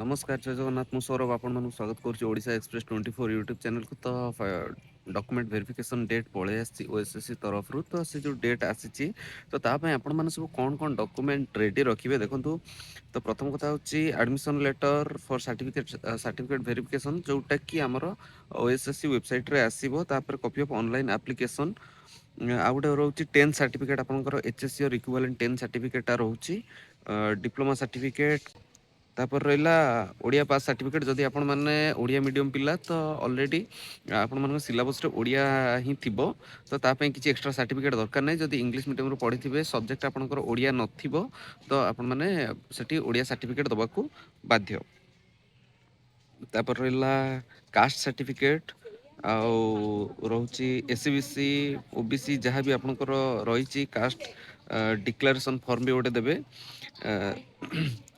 नमस्कार जय जगन्नाथ मु सौरभ आपण मानक स्वागत करुच्ची ओडिशा एक्सप्रेस 24 यूट्यूब चैनल को तो डॉक्यूमेंट वेरिफिकेशन डेट पळे आसी ओएसएससी तरफ रु तो से जो डेट आसी तो तापाई आपण माने सब कोन कोन डॉक्यूमेंट रेडी रखिबे देखंतु। तो प्रथम कथा होची admission letter for certificate verification जोटा कि हमर ओएसएससी वेबसाइट रे आसीबो तापर कॉपी ऑफ ऑनलाइन एप्लीकेशन आ गोटे रोची 10 सर्टिफिकेट आपनकर एचएससी और इक्विवेलेंट 10 सर्टिफिकेट रोची डिप्लोमा सर्टिफिकेट तापर रहिला ओडिया पास सर्टिफिकेट जदि आपण माने ओडिया मीडियम पिला तो ऑलरेडी आपण मान सिलेबस रे ओडिया ही थिबो तो ता पई किछि एक्स्ट्रा सर्टिफिकेट दरकार नै जदि इंग्लिश मीडियम रो पढिथिबे सब्जेक्ट आपनकर ओडिया नथिबो तो आपण माने सेठी ओडिया सर्टिफिकेट दबाकू बाध्य। तापर रहिला कास्ट सर्टिफिकेट आउ रोची एससीबीसी ओबीसी जहाँ भी आपनकर रहिछि कास्ट डिक्लेरेशन फॉर्म भी गोटे देबे।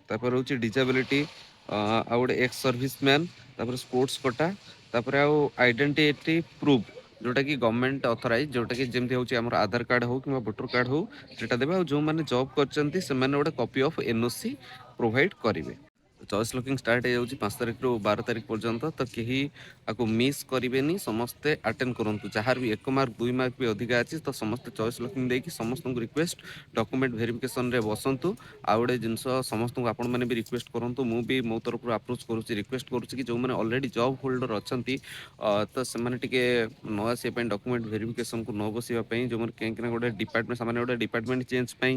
तापर होची डिजेबिलिटी आ गोटे एक्स सर्विसमैन तापर स्पोर्ट्स कोटा तापर आउ आइडेंटिटी प्रूफ जोटा कि गवर्नमेंट ऑथराइज जोटा कि जेमति होची हमर आधार कार्ड हो कि वोटर कार्ड हो सेटा देबे आ जो माने जॉब करचंती से माने गोटे कॉपी ऑफ एनओसी प्रोवाइड करिवे। चॉइस लॉकिंग स्टार्ट हो जाଉଛି 5 तारिख ରୁ 12 तारिख पर्यंत तो केही आको मिस करेनि समस्ते अटेंड करंतु जहार भी 1 मार्क 2 मार्क भी अधिका अछि तो समस्त चॉइस लॉकिंग देकी समस्त को रिक्वेस्ट डॉक्यूमेंट वेरिफिकेशन रे बसंतु आ गोटे जिनस समस्त को आपण माने भी रिक्वेस्ट करंतु मु भी मो तरफ अप्रोच करूची रिक्वेस्ट करूची कि जो माने ऑलरेडी जॉब होल्डर अछंती तो से माने टिके न आसे पे डॉक्यूमेंट वेरिफिकेशन को न बसिबा पे जो माने केन गोटे डिपार्टमेंट सामान्य गोटे डिपार्टमेंट चेंज पे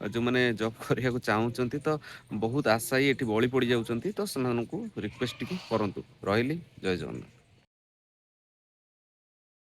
जो माने जॉब करिया को चाहउचंती तो बहुत आशा ही एठी बळी पड़ी जाउचंती तो सेमानकु रिक्वेस्ट टिके करंतु रहिली जय जगन्नाथ।